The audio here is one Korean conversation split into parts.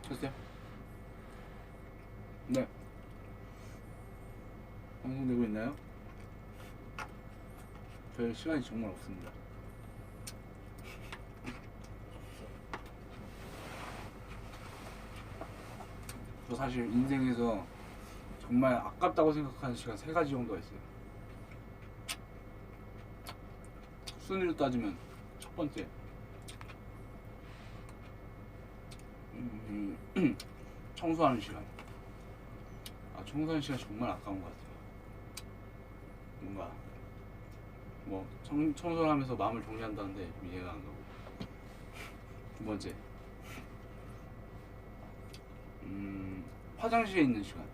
됐어요? 네. 방송되고 있나요? 별 시간이 정말 없습니다. 저 사실 인생에서 정말 아깝다고 생각하는 시간 세 가지 정도가 있어요. 순위로 따지면 첫 번째, 청소하는 시간. 청소하는 시간 정말 아까운 것 같아요. 뭔가 청소를 하면서 마음을 정리한다는데 좀 이해가 안 가고. 두 번째, 화장실에 있는 시간.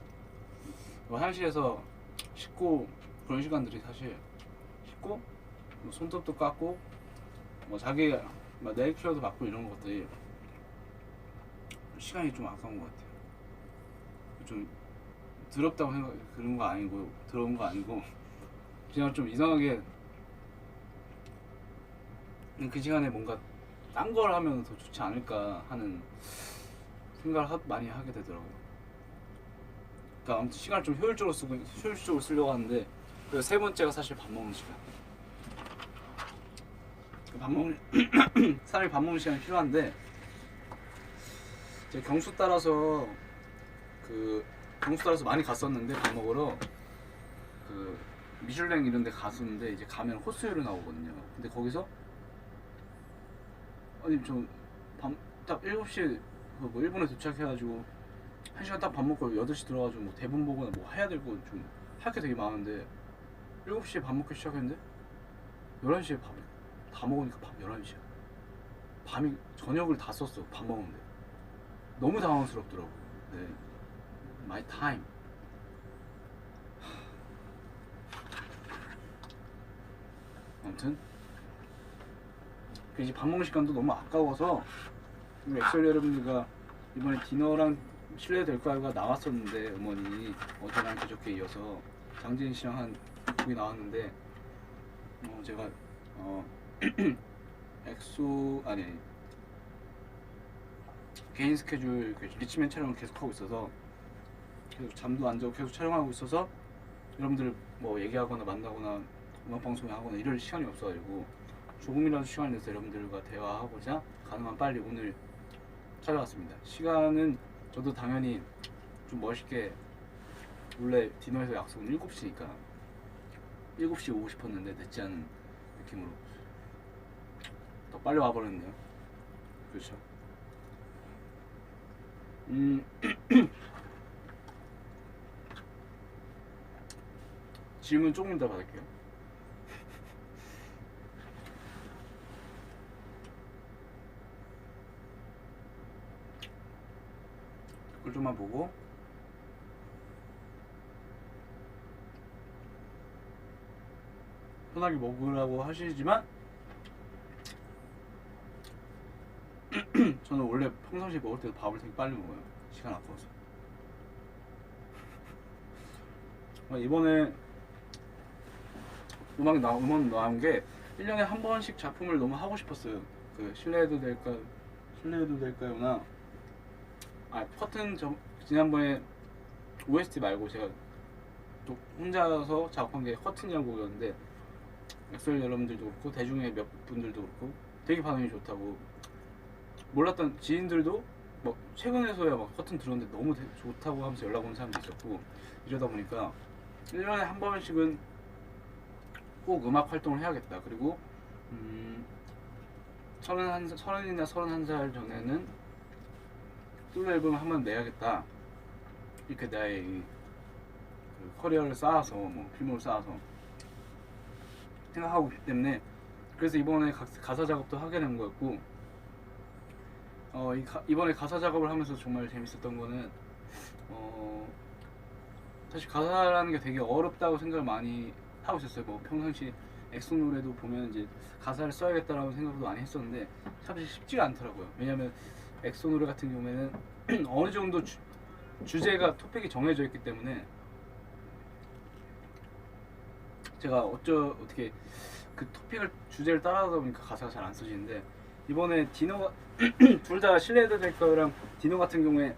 화장실에서 씻고 그런 시간들이 사실 씻고 손톱도 깎고 자기 네일케어도 받고 이런 것들이 시간이 좀 아까운 것 같아요. 좀 더럽다고 생각 그런 거 아니고 더러운 거 아니고 그냥 좀 이상하게 그 시간에 뭔가 딴 걸 하면 더 좋지 않을까 하는 생각을 많이 하게 되더라고요. 그러니까 아무튼 시간을 좀 효율적으로 쓰려고 하는데 그 세 번째가 사실 밥 먹는 시간. 밥 먹는 사람이 밥 먹는 시간이 필요한데 제 경수 따라서 많이 갔었는데 밥 먹으러 미슐랭 이런 데 갔었는데 이제 가면 코스요리 나오거든요. 근데 거기서 아니 딱 7시에 일본에 도착해가지고 1시간 딱 밥 먹고 8시 들어가지고 대본 보거나 해야 될 거 좀 할 게 되게 많은데 7시에 밥 먹기 시작했는데 11시에 밥 다 먹으니까 밤 11시야. 저녁을 다 썼어. 밥 먹는데 너무 당황스럽더라고. 네. My time. 아무튼 이제 밥 먹는 시간도 너무 아까워서 우리 엑셀 여러분들과 이번에 디너랑 실례 될까요가 나왔었는데 어머니 어제랑 그저께 이어서 장진 씨랑 한 곡이 나왔는데 제가 개인 스케줄 리치맨 촬영을 계속 하고 있어서 계속 잠도 안 자고 계속 촬영하고 있어서 여러분들 얘기하거나 만나거나 음악 방송을 하거나 이럴 시간이 없어가지고 조금이라도 시간을 내서 여러분들과 대화하고자 가능한 빨리 오늘 찾아왔습니다. 시간은 저도 당연히 좀 멋있게 원래 디너에서 약속은 7시니까 7시에 오고 싶었는데 늦지 않은 느낌으로 더 빨리 와버렸네요. 그렇죠. 질문 조금 더 받을게요. 댓글 좀만 보고 편하게 먹으라고 하시지만 저는 원래 평상시에 먹을 때도 밥을 되게 빨리 먹어요. 시간 아까워서. 이번에 음악 나온 게 1년에 한 번씩 작품을 너무 하고 싶었어요. 실례해도 될까요나 커튼 지난번에 OST 말고 제가 또 혼자서 작업한 게 커튼이라는 곡이었는데 엑셀 여러분들도 그렇고 대중의 몇 분들도 그렇고 되게 반응이 좋다고 몰랐던 지인들도 최근에서야 커튼 들었는데 너무 좋다고 하면서 연락 오는 사람도 있었고 이러다 보니까 1년에 한 번씩은 꼭 음악 활동을 해야겠다. 그리고 30이나 31살 전에는 솔로 앨범을 한번 내야겠다. 이렇게 나의 커리어를 쌓아서 필모를 쌓아서 생각하고 있기 때문에 그래서 이번에 가사 작업도 하게 된 거였고 이번에 가사 작업을 하면서 정말 재밌었던 거는 사실 가사라는 게 되게 어렵다고 생각을 많이 하고 있었어요. 평상시 엑소 노래도 보면 이제 가사를 써야겠다라고 생각도 많이 했었는데 사실 쉽지가 않더라고요. 왜냐면 엑소 노래 같은 경우에는 어느 정도 주제가 토픽이 정해져 있기 때문에 제가 어떻게 그 주제를 따라하다 보니까 가사가 잘 안 써지는데 이번에 디노가 둘 다 실내도 될 거랑 디노 같은 경우에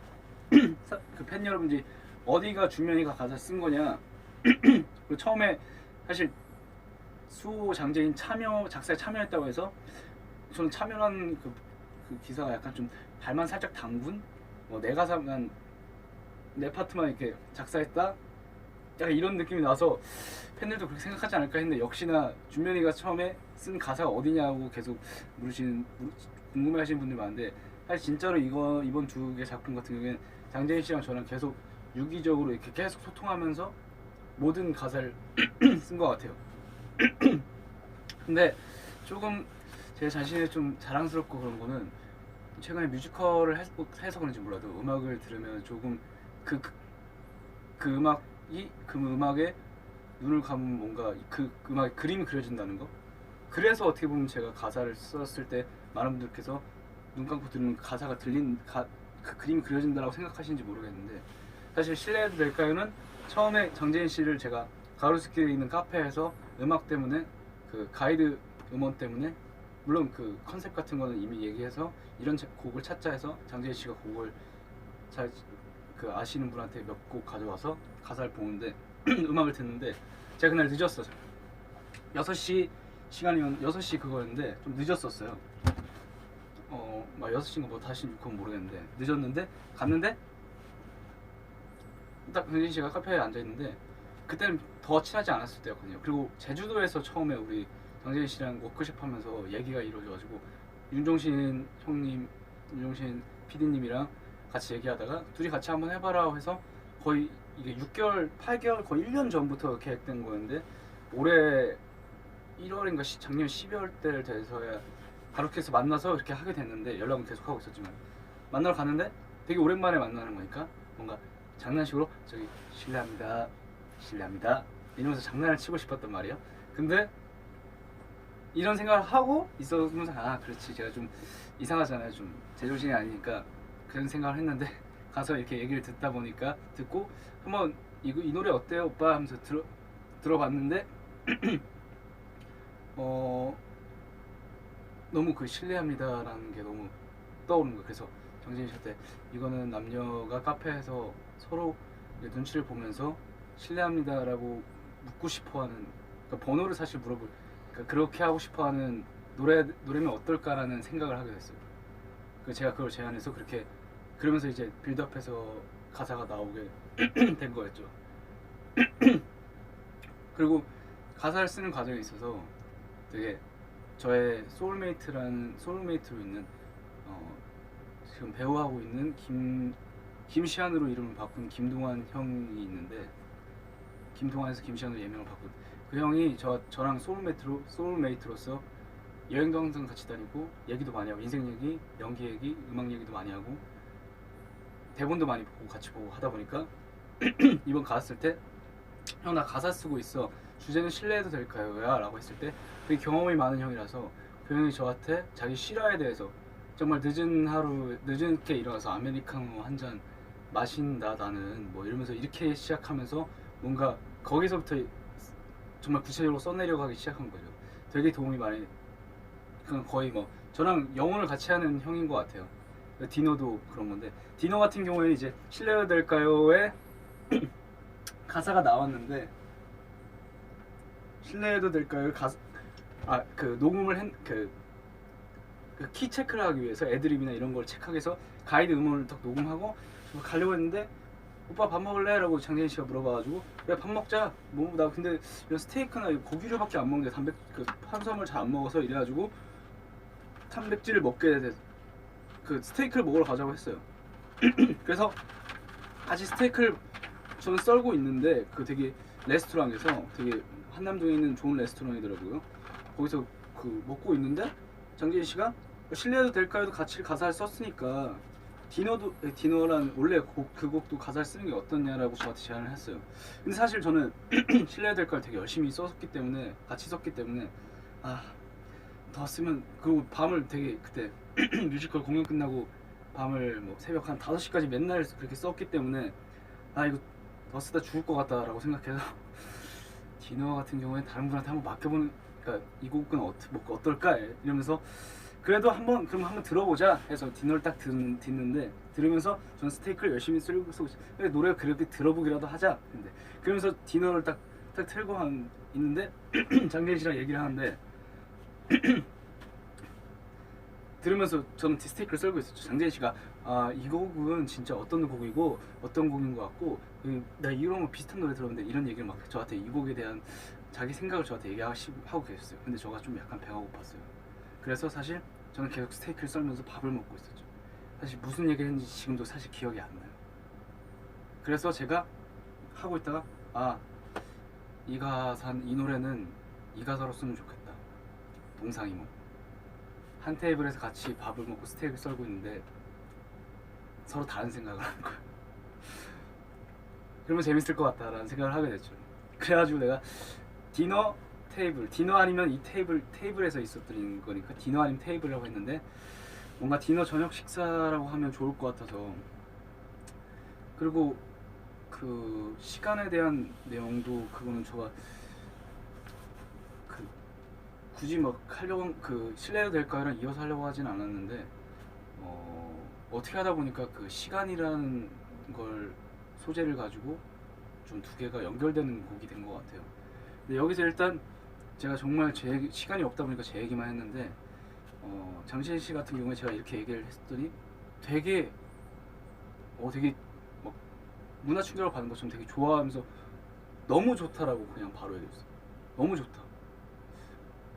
그 팬 여러분들이 어디가 준면이가 가사 쓴 거냐. 그리고 처음에 사실 수호 장재인 참여 작사에 참여했다고 해서 저는 참여한 그 기사가 약간 좀 발만 살짝 담근 내 가사만 내 파트만 이렇게 작사했다 약간 이런 느낌이 나서 팬들도 그렇게 생각하지 않을까 했는데 역시나 준면이가 처음에 쓴 가사가 어디냐고 계속 궁금해하시는 분들 많은데 사실 진짜로 이번 두 개 작품 같은 경우에는 장재인 씨랑 저랑 계속 유기적으로 이렇게 계속 소통하면서 모든 가사를 쓴 것 같아요. 근데 조금 제 자신이 좀 자랑스럽고 그런 거는 최근에 뮤지컬을 해서 그런지 몰라도 음악을 들으면 조금 그 음악에 눈을 감으면 뭔가 그 음악에 그림이 그려진다는 거. 그래서 어떻게 보면 제가 가사를 썼을 때 많은 분들께서 눈 감고 들으면 가사가 그 그림이 그려진다라고 생각하시는지 모르겠는데 사실 실례해도 될까요는 처음에 장재인 씨를 제가 가로수길에 있는 카페에서 음악 때문에 그 가이드 음원 때문에 물론 그 컨셉 같은 거는 이미 얘기해서 이런 곡을 찾자 해서 장재인 씨가 곡을 잘 그 아시는 분한테 몇 곡 가져와서 가사를 보는데 음악을 듣는데 제가 그날 늦었어요. 6시 시간이면 6시 그거였는데 좀 늦었었어요. 막 6시인가 뭐 다시 그건 모르겠는데 늦었는데 갔는데 딱 장재인 씨가 카페에 앉아 있는데 그때는 더 친하지 않았을 때였거든요. 그리고 제주도에서 처음에 우리 장재인 씨랑 워크숍 하면서 얘기가 이루어져가지고 윤종신 형님, 윤종신 PD님이랑 같이 얘기하다가 둘이 같이 한번 해봐라 해서 거의 이게 6개월, 8개월, 거의 1년 전부터 계획된 거였는데 올해 1월인가 작년 12월 때 돼서야 바로케에서 만나서 이렇게 하게 됐는데 연락은 계속 하고 있었지만 만나러 갔는데 되게 오랜만에 만나는 거니까 뭔가 장난식으로 저기 실례합니다 이러면서 장난을 치고 싶었단 말이에요. 근데 이런 생각을 하고 있었으면서 그렇지 제가 좀 이상하잖아요. 좀 제정신이 아니니까 그런 생각을 했는데 가서 이렇게 얘기를 듣다 보니까 듣고 한번 이 노래 어때요 오빠 하면서 들어봤는데 너무 그 실례합니다라는 게 너무 떠오르는 거예요. 그래서 정진이 씨한테 이거는 남녀가 카페에서 서로 눈치를 보면서 실례합니다라고 묻고 싶어하는 그러니까 번호를 사실 그러니까 그렇게 하고 싶어하는 노래면 어떨까라는 생각을 하게 됐어요. 제가 그걸 제안해서 그러면서 이제 빌드업해서 가사가 나오게 된 거였죠. 그리고 가사를 쓰는 과정에 있어서 되게 저의 소울메이트로 있는 지금 배우하고 있는 김시안으로 이름을 바꾼 김동환 형이 있는데 김동환에서 김시안으로 예명을 바꾼 그 형이 저랑 소울메이트로서 여행도 항상 같이 다니고 얘기도 많이 하고 인생 얘기, 연기 얘기, 음악 얘기도 많이 하고 대본도 많이 보고 같이 보고 하다 보니까 이번 가사 쓸 때 형 나 가사 쓰고 있어 주제는 실례해도 될까요? 야 라고 했을 때 되게 경험이 많은 형이라서 그 형이 저한테 자기 실화에 대해서 정말 늦게 일어나서 아메리카노 한 잔 마신다 나는 뭐 이러면서 이렇게 시작하면서 뭔가 거기서부터 정말 구체적으로 써내려가기 시작한 거죠. 되게 도움이 많이 그건 거의 뭐 저랑 영혼을 같이 하는 형인 것 같아요. 디노도 그런 건데 디노 같은 경우에는 이제 실례해도 될까요에 가사가 나왔는데 실례해도 될까요 그 녹음을 그 키 체크를 하기 위해서 애드립이나 이런 걸 체크하기 위해서 가이드 음원을 딱 녹음하고 가려고 했는데 오빠 밥 먹을래? 라고 장재인 씨가 물어봐가지고 그래 밥 먹자 뭐 나 근데 이런 스테이크나 고기류밖에 안 먹는데 탄수화물 잘 안 먹어서 이래가지고 단백질을 먹게 돼 그 스테이크를 먹으러 가자고 했어요. 그래서 같이 스테이크를 저는 썰고 있는데 되게 레스토랑에서 되게 한남동에 있는 좋은 레스토랑이더라고요. 거기서 먹고 있는데 장재인 씨가 실례해도 될까요도 같이 가사를 썼으니까 디너란 원래 그 곡도 가사를 쓰는 게 어떻냐라고 저한테 제안을 했어요. 근데 사실 저는 실례해도 될까요 되게 열심히 같이 썼기 때문에 더 쓰면 그리고 밤을 되게 그때 뮤지컬 공연 끝나고 밤을 뭐 새벽 한 5시까지 맨날 그렇게 썼기 때문에 이거 더 쓰다 죽을 것 같다라고 생각해서 디너 같은 경우에 다른 분한테 한번 맡겨보는 그러니까 이 곡은 어떨까 이러면서 그래도 그럼 한번 들어보자 해서 디너를 딱 듣는데 들으면서 전 스테이크를 열심히 쓰고 노래가 그렇게 들어보기라도 하자. 근데 그러면서 디너를 딱 틀고 있는데 장재인 씨랑 얘기를 하는데 들으면서 저는 스테이크를 썰고 있었죠. 장재인 씨가 이 곡은 진짜 어떤 곡이고 어떤 곡인 것 같고 나 이런 거 비슷한 노래 들었는데 이런 얘기를 막 저한테 이 곡에 대한 자기 생각을 저한테 얘기하고 계셨어요. 근데 저가 좀 약간 배가 고팠어요. 그래서 사실 저는 계속 스테이크를 썰면서 밥을 먹고 있었죠. 사실 무슨 얘기를 했는지 지금도 사실 기억이 안 나요. 그래서 제가 하고 있다가 이 노래는 이 가사로 쓰면 좋겠다. 동상이몽. 한 테이블에서 같이 밥을 먹고 스테이크를 썰고 있는데 서로 다른 생각을 하는 거야. 그러면 재밌을 것 같다라는 생각을 하게 됐죠. 그래가지고 내가 디너 아니면 이 테이블에서 있었던 거니까 디너 아니면 테이블이라고 했는데 뭔가 디너 저녁 식사라고 하면 좋을 것 같아서. 그리고 그 시간에 대한 내용도 그거는 제가 굳이 막 하려고 실례도 될까요랑 이어서 하려고 하진 않았는데 어떻게 하다 보니까 그 시간이라는 걸 소재를 가지고 좀 두 개가 연결되는 곡이 된 것 같아요. 근데 여기서 일단 제가 정말 시간이 없다 보니까 제 얘기만 했는데 장시현 씨 같은 경우에 제가 이렇게 얘기를 했더니 되게 막 문화 충격을 받은 것처럼 되게 좋아하면서 너무 좋다라고 그냥 바로 얘기했어요. 너무 좋다.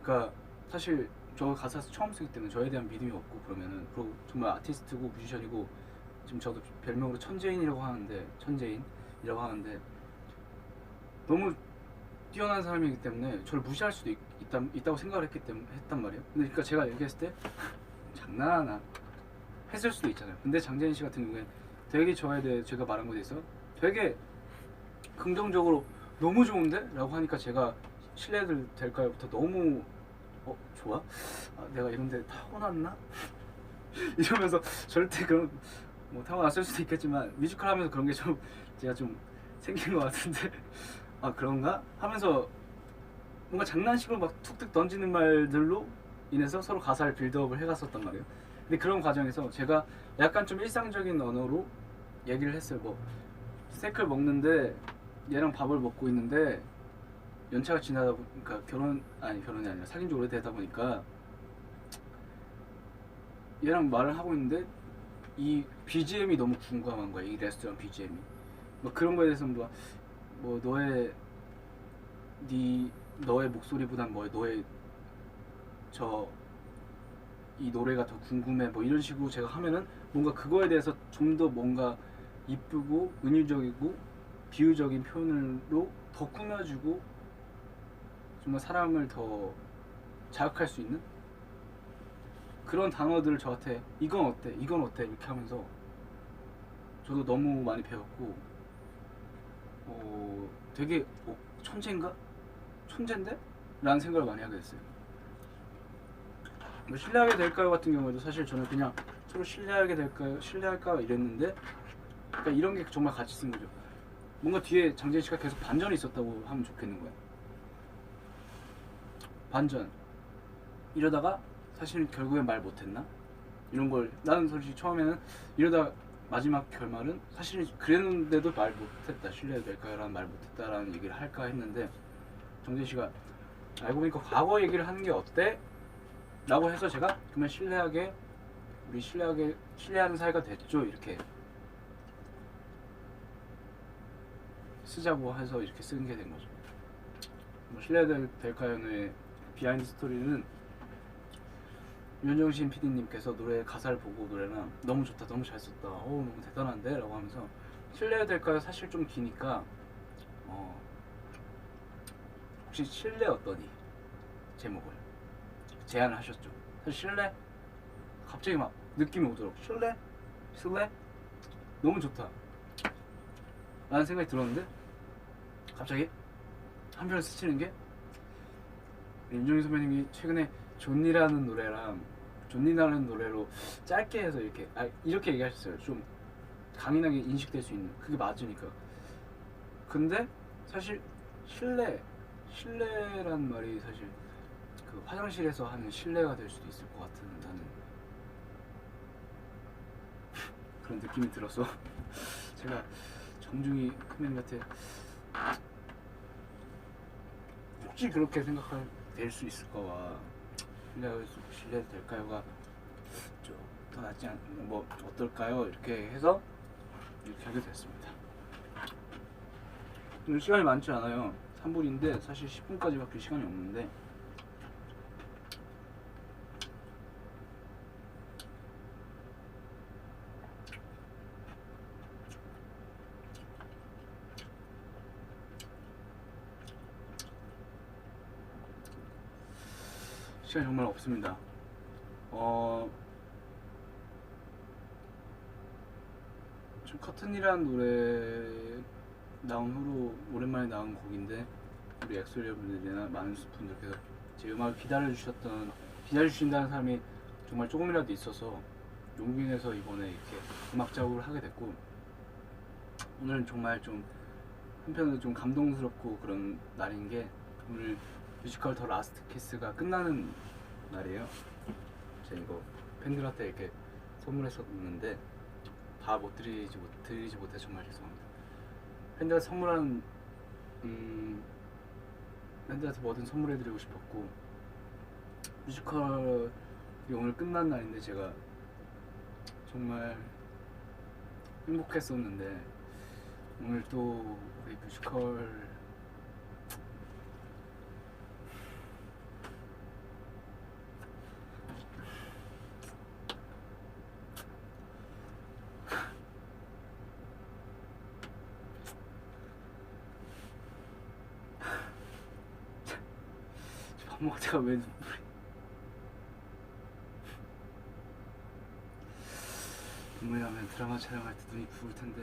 그러니까 사실 저 가사 처음 쓰기 때문에 저에 대한 믿음이 없고 그리고 정말 아티스트고 뮤지션이고 지금 저도 별명으로 천재인이라고 하는데 너무 뛰어난 사람이기 때문에 저를 무시할 수도 있다고 생각을 했단 말이에요. 근데 그러니까 제가 얘기했을 때 장난하나 했을 수도 있잖아요. 근데 장재인 씨 같은 경우에 되게 저에 대해 제가 말한 것에 대해서 되게 긍정적으로 너무 좋은데? 라고 하니까 제가 실례들 될까요?부터 너무 좋아? 내가 이런데 타고났나? 이러면서 절대 그런 타고났을 수도 있겠지만 뮤지컬 하면서 그런 게 좀 제가 좀 생긴 것 같은데 그런가? 하면서 뭔가 장난식으로 막 툭툭 던지는 말들로 인해서 서로 가사를 빌드업을 해갔었단 말이에요. 근데 그런 과정에서 제가 약간 좀 일상적인 언어로 얘기를 했어요. 스테이크를 먹는데 얘랑 밥을 먹고 있는데 연차가 지나다 보니까 결혼이 아니라 사귄 지 오래되다 보니까 얘랑 말을 하고 있는데 이 BGM이 너무 궁금한 거야. 이 레스토랑 BGM이 그런 거에 대해서 너의 목소리보단 너의 이 노래가 더 궁금해 이런 식으로 제가 하면은 뭔가 그거에 대해서 좀 더 뭔가 이쁘고 은유적이고 비유적인 표현으로 더 꾸며주고 정말 사람을 더 자극할 수 있는 그런 단어들을 저한테 이건 어때 이렇게 하면서 저도 너무 많이 배웠고 되게 천재인가? 천재인데? 라는 생각을 많이 하게 됐어요. 신뢰하게 될까요 같은 경우에도 사실 저는 그냥 서로 신뢰할까 이랬는데 그러니까 이런 게 정말 같이 쓴 거죠. 뭔가 뒤에 장재인 씨가 계속 반전이 있었다고 하면 좋겠는 거야. 반전. 이러다가 사실 결국엔 말 못했나? 이런 걸 나는 솔직히 처음에는 이러다 마지막 결말은 사실 그랬는데도 말 못했다. 신뢰해도 될까요? 라는 말 못했다라는 얘기를 할까 했는데 정재인 씨가 알고 보니까 과거 얘기를 하는 게 어때? 라고 해서 제가 그러면 우리 신뢰하는 사이가 됐죠. 이렇게 쓰자고 해서 이렇게 쓰는 게 된 거죠. 신뢰해도 될까요의 비하인드 스토리는 윤정신 PD님께서 노래 가사를 보고 노래랑 너무 좋다, 너무 잘 썼다, 너무 대단한데? 라고 하면서 신뢰해도 될까요? 사실 좀 기니까 혹시 신뢰 어떠니? 제목을 제안을 하셨죠. 사실 신뢰? 갑자기 막 느낌이 오더라고. 신뢰? 너무 좋다 라는 생각이 들었는데 갑자기 한편을 스치는 게 윤정희 선배님이 최근에 존니라는 노래로 짧게 해서 이렇게 얘기하셨어요. 좀 강인하게 인식될 수 있는 그게 맞으니까. 근데 사실 신뢰란 말이 사실 그 화장실에서 하는 신뢰가 될 수도 있을 것 같은 나는 그런 느낌이 들어서 제가 정중히 큰형한테 혹시 그렇게 생각할 될 수 있을까봐 실례도 될까요가 좀 더 낫지 않, 뭐 어떨까요? 이렇게 해서 이렇게 하게 됐습니다. 오늘 시간이 많지 않아요. 3분인데 사실 10분까지밖에 시간이 없는데 시간이 정말 없습니다. 좀 커튼이라는 노래 나온 후로 오랜만에 나온 곡인데 우리 엑소 여러분들이나 많은 분들께서 제 음악을 기다려주신다는 사람이 정말 조금이라도 있어서 용기 내서 이번에 이렇게 음악 작업을 하게 됐고, 오늘은 정말 좀 한편으로 좀 감동스럽고 그런 날인 게 오늘 뮤지컬 더 라스트 키스가 끝나는 날이에요. 제가 이거 팬들한테 이렇게 선물했었는데 다 못 드리지 못해 정말 죄송합니다. 팬들한테 선물한 팬들한테 뭐든 선물해드리고 싶었고, 뮤지컬이 오늘 끝난 날인데 제가 정말 행복했었는데 오늘 또 우리 뮤지컬 밥 먹다가 왜 눈물이 나면 드라마 촬영할 때 눈이 부을 텐데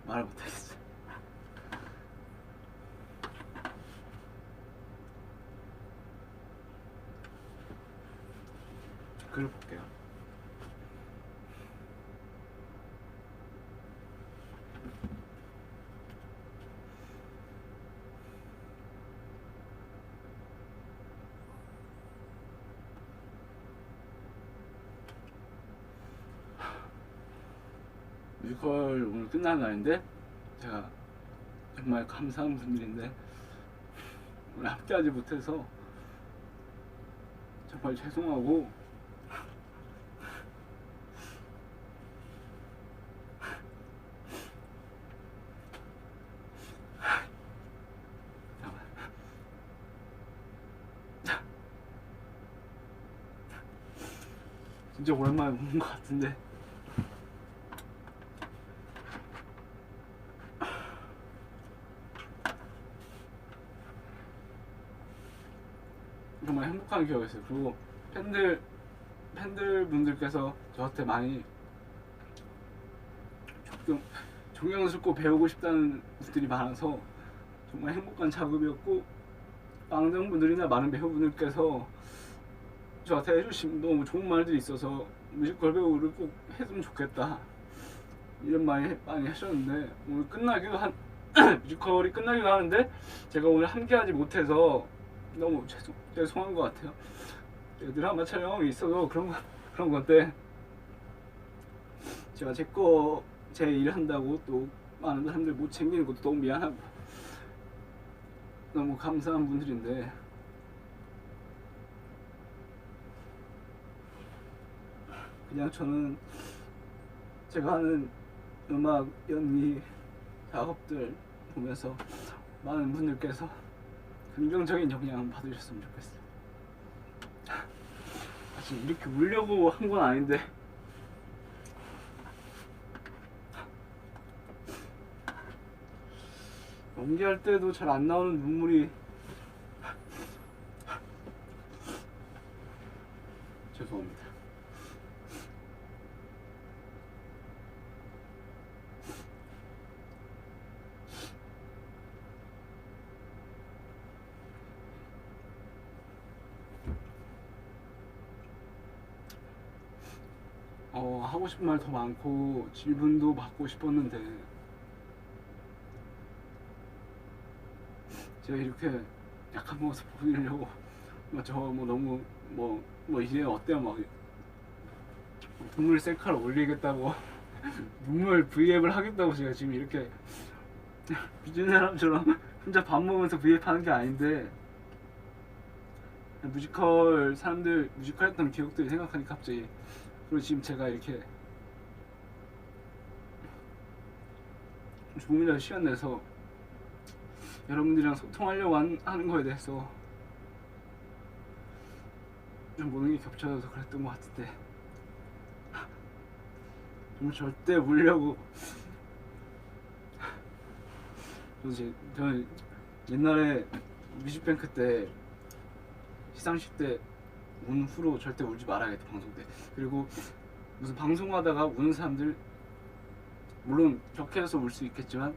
말을 못하겠어. 글을 볼게요. 뮤지컬 오늘 끝나는 날인데 제가 정말 감사한 분들인데 오늘 함께하지 못해서 정말 죄송하고 진짜 오랜만에 보는 것 같은데 정말 행복한 기억이었어요. 그리고 팬들분들께서 저한테 많이 존경스럽고 배우고 싶다는 분들이 많아서 정말 행복한 작업이었고, 많은 분들이나 많은 배우분들께서 저한테 해주신 너무 좋은 말들이 있어서 뮤지컬 배우를 꼭 했으면 좋겠다 이런 말 많이 하셨는데, 오늘 뮤지컬이 끝나기도 하는데 제가 오늘 함께하지 못해서 너무 죄송한 것 같아요. 드라마 촬영이 있어서 그런 건데 제가 제 일 한다고 또 많은 사람들 못 챙기는 것도 너무 미안하고 너무 감사한 분들인데 그냥 저는 제가 하는 음악 연기 작업들 보면서 많은 분들께서 긍정적인 영향 받으셨으면 좋겠어요. 사실 이렇게 울려고 한 건 아닌데 연기할 때도 잘 안 나오는 눈물이 죄송합니다. 하고 싶은 말 더 많고 질문도 받고 싶었는데 제가 이렇게 약한 모습 보이려고 저 뭐 너무 이제 어때요? 막 동물 셀카를 올리겠다고 눈물 브이앱을 하겠다고 제가 지금 이렇게 미친 사람처럼 혼자 밥 먹으면서 브이앱 하는 게 아닌데, 뮤지컬 사람들 뮤지컬 했던 기억들이 생각하니까 갑자기, 그리고 지금 제가 이렇게 조금이라도 시간 내서 여러분들이랑 소통하려고 하는 거에 대해서 좀 모든 게 겹쳐져서 그랬던 것 같은데, 정말 절대 울려고. 저는 옛날에 뮤직뱅크 때 시상식 때 운 후로 절대 울지 말아야겠다, 방송 때. 그리고 무슨 방송하다가 우는 사람들, 물론 격해서 울 수 있겠지만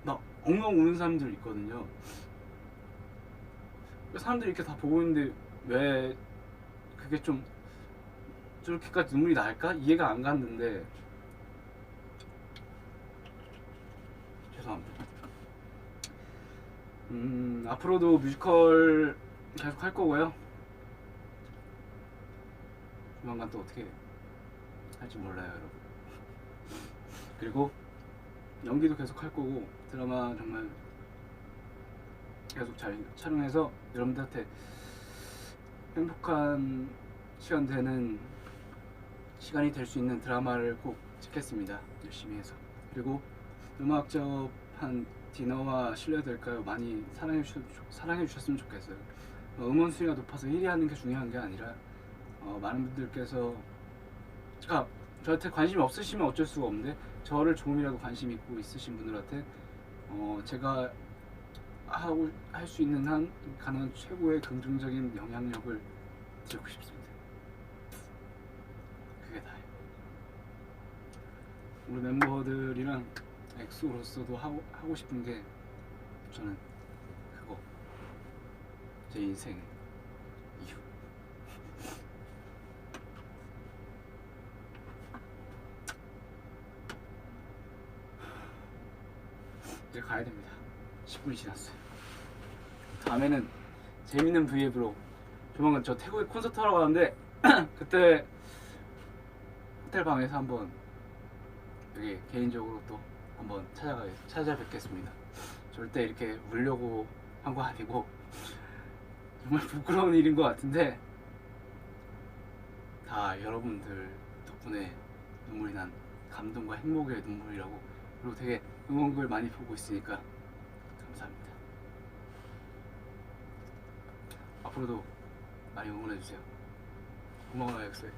막 엉엉 우는 사람들 있거든요. 사람들이 이렇게 다 보고 있는데 왜 그게 좀 저렇게까지 눈물이 날까? 이해가 안 갔는데, 죄송합니다. 앞으로도 뮤지컬 계속 할 거고요. 조만간 또 어떻게 할지 몰라요, 여러분. 그리고 연기도 계속 할 거고, 드라마 정말 계속 잘 촬영해서 여러분들한테 행복한 시간 되는 시간이 될 수 있는 드라마를 꼭 찍겠습니다, 열심히 해서. 그리고 음악적한 디너와 실례될까요? 많이 사랑해 주셨으면 좋겠어요. 음원 순위가 높아서 1위 하는 게 중요한 게 아니라, 많은 분들께서, 저한테 관심이 없으시면 어쩔 수가 없는데, 저를 조금이라도 관심 있고 있으신 분들한테 제가 할 수 있는 한 가능한 최고의 긍정적인 영향력을 드리고 싶습니다. 그게 다예요. 우리 멤버들이랑 엑소로서도 하고 싶은 게, 저는 그거 제 인생 이유. 이제 가야 됩니다. 10분이 지났어요. 다음에는 재밌는 브이앱으로, 조만간 저 태국에 콘서트 하러 가는데 그때 호텔 방에서 한번 여기 개인적으로 또 한번 찾아뵙겠습니다. 절대 이렇게 울려고 한 거 아니고 정말 부끄러운 일인 것 같은데, 다 여러분들 덕분에 눈물이 난 감동과 행복의 눈물이라고. 그리고 되게 응원글 많이 보고 있으니까 감사합니다. 앞으로도 많이 응원해주세요. 고마워요, 엑소에.